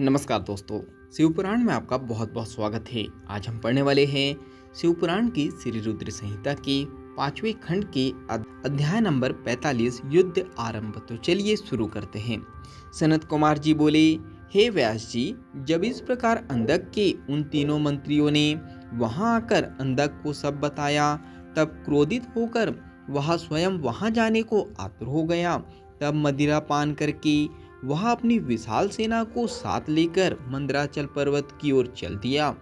नमस्कार दोस्तों, शिवपुराण में आपका बहुत बहुत स्वागत है। आज हम पढ़ने वाले हैं शिवपुराण की श्री रुद्र संहिता के 5वें खंड के अध्याय नंबर 45 युद्ध आरंभ। तो चलिए शुरू करते हैं। सनत कुमार जी बोले, हे व्यास जी, जब इस प्रकार अंधक के उन तीनों मंत्रियों ने वहां आकर अंधक को सब बताया, तब क्रोधित होकर वह स्वयं वहां जाने को आतुर हो गया। तब मदिरा पान करके वह अपनी विशाल सेना को साथ लेकर मंदराचल पर्वत की ओर चल दिया।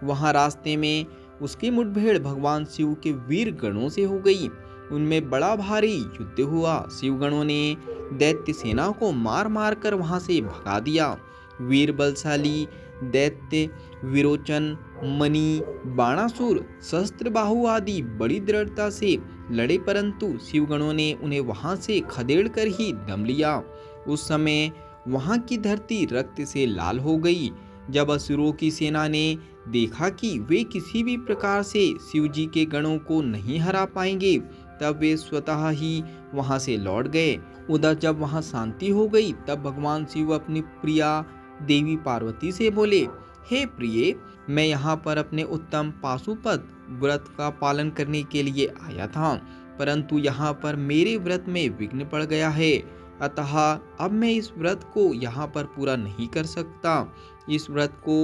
वहां रास्ते में उसकी मुठभेड़ भगवान शिव के वीर गणों से हो गई। उनमें बड़ा भारी युद्ध हुआ। शिव गणों ने दैत्य सेना को मार मार कर वहां से भगा दिया। वीर बलशाली दैत्य विरोचन, मणि, बाणासुर, सहस्त्रबाहु आदि बड़ी दृढ़ता से लड़े, परंतु शिवगणों ने उन्हें वहां से खदेड़ कर ही दम लिया। उस समय वहां की धरती रक्त से लाल हो गई। जब असुरों की सेना ने देखा कि वे किसी भी प्रकार से शिव जी के गणों को नहीं हरा पाएंगे, तब वे स्वतः ही वहां से लौट गए। उधर जब वहां शांति हो गई, तब भगवान शिव अपनी प्रिया देवी पार्वती से बोले, हे प्रिय, मैं यहाँ पर अपने उत्तम पाशुपत व्रत का पालन करने के लिए आया था, परंतु यहाँ पर मेरे व्रत में विघ्न पड़ गया है। अतः अब मैं इस व्रत को यहाँ पर पूरा नहीं कर सकता। इस व्रत को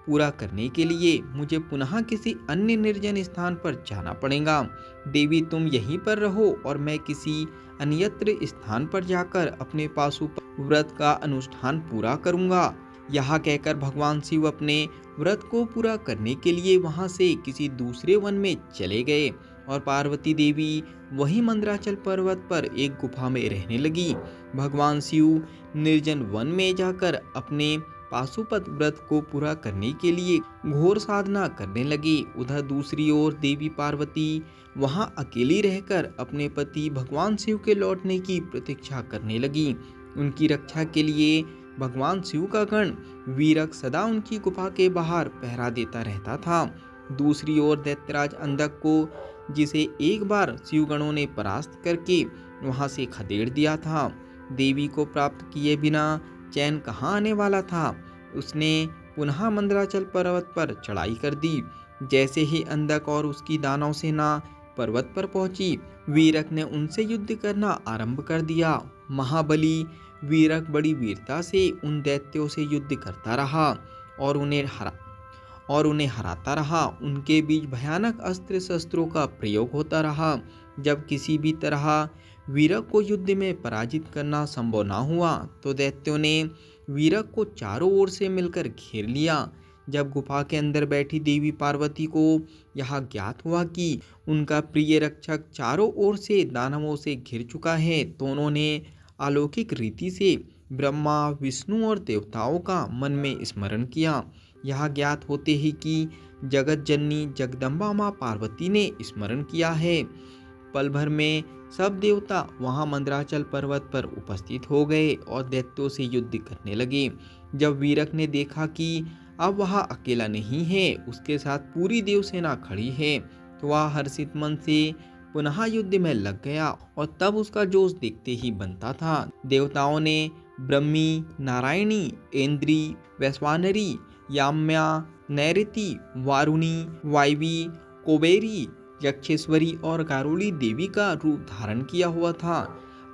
पूरा करने के लिए मुझे पुनः किसी अन्य निर्जन स्थान पर जाना पड़ेगा। देवी, तुम यहीं पर रहो और मैं किसी अन्यत्र स्थान पर जाकर अपने पाशुपत व्रत का अनुष्ठान पूरा करूंगा। यह कहकर भगवान शिव अपने व्रत को पूरा करने के लिए वहां से किसी दूसरे वन में चले गए और पार्वती देवी वहीं मंदराचल पर्वत पर एक गुफा में रहने लगी। भगवान शिव निर्जन वन में जाकर अपने पाशुपत व्रत को पूरा करने के लिए घोर साधना करने लगे। उधर दूसरी ओर देवी पार्वती वहां अकेली रहकर अपने पति भगवान शिव के लौटने की प्रतीक्षा करने लगी। उनकी रक्षा के लिए भगवान शिव का गण वीरक सदा उनकी गुफा के बाहर पहरा देता रहता था। दूसरी ओर दैत्यराज अंधक को, जिसे एक बार शिवगणों ने परास्त करके वहां से खदेड़ दिया था, देवी को प्राप्त किए बिना चैन कहाँ आने वाला था। उसने पुनः मंदराचल पर्वत पर चढ़ाई कर दी। जैसे ही अंधक और उसकी दानव सेना पर्वत पर पहुंची, वीरक ने उनसे युद्ध करना आरंभ कर दिया। महाबली वीरक बड़ी वीरता से उन दैत्यों से युद्ध करता रहा और उन्हें हराता रहा। उनके बीच भयानक अस्त्र शस्त्रों का प्रयोग होता रहा। जब किसी भी तरह वीरक को युद्ध में पराजित करना संभव न हुआ, तो दैत्यों ने वीरक को चारों ओर से मिलकर घेर लिया। जब गुफा के अंदर बैठी देवी पार्वती को यह ज्ञात हुआ कि उनका प्रिय रक्षक चारों ओर से दानवों से घिर चुका है, तो उन्होंने अलौकिक रीति से ब्रह्मा, विष्णु और देवताओं का मन में स्मरण किया। यह ज्ञात होते ही कि जगत जननी जगदम्बा माँ पार्वती ने स्मरण किया है। पल भर में सब देवता वहां मंदराचल पर्वत पर उपस्थित हो गए और दैत्यों से युद्ध करने लगे। जब वीरक ने देखा कि अब वह अकेला नहीं है, उसके साथ पूरी देवसेना खड़ी है, तो वह हर्षित मन से पुनः युद्ध में लग गया और तब उसका जोश देखते ही बनता था। देवताओं ने ब्रह्मी, नारायणी, इंद्री, वैश्वानरी, याम्या, नैऋति, वारुणी, वायवी, कुबेरी, यक्षेश्वरी और गारुड़ी देवी का रूप धारण किया हुआ था।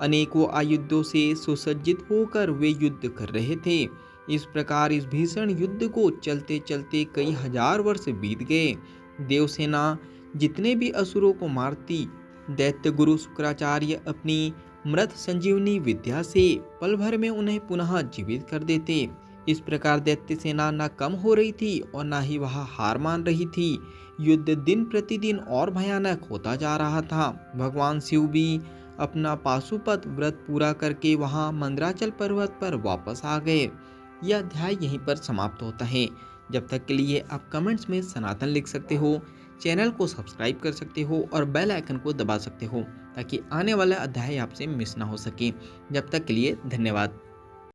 अनेकों आयुधों से सुसज्जित होकर वे युद्ध कर रहे थे। इस प्रकार इस भीषण युद्ध को चलते चलते कई हजार वर्ष बीत गए। देवसेना जितने भी असुरों को मारती, दैत्य गुरु शुक्राचार्य अपनी मृत संजीवनी विद्या से पल भर में उन्हें पुनः जीवित कर देते। इस प्रकार दैत्य सेना न कम हो रही थी और न ही वह हार मान रही थी। युद्ध दिन प्रतिदिन और भयानक होता जा रहा था। भगवान शिव भी अपना पाशुपत व्रत पूरा करके वहां मंदराचल पर्वत पर वापस आ गए। यह अध्याय यहीं पर समाप्त होता है। जब तक के लिए आप कमेंट्स में सनातन लिख सकते हो, चैनल को सब्सक्राइब कर सकते हो और बेल आइकन को दबा सकते हो, ताकि आने वाला अध्याय आपसे मिस ना हो सके। जब तक के लिए धन्यवाद।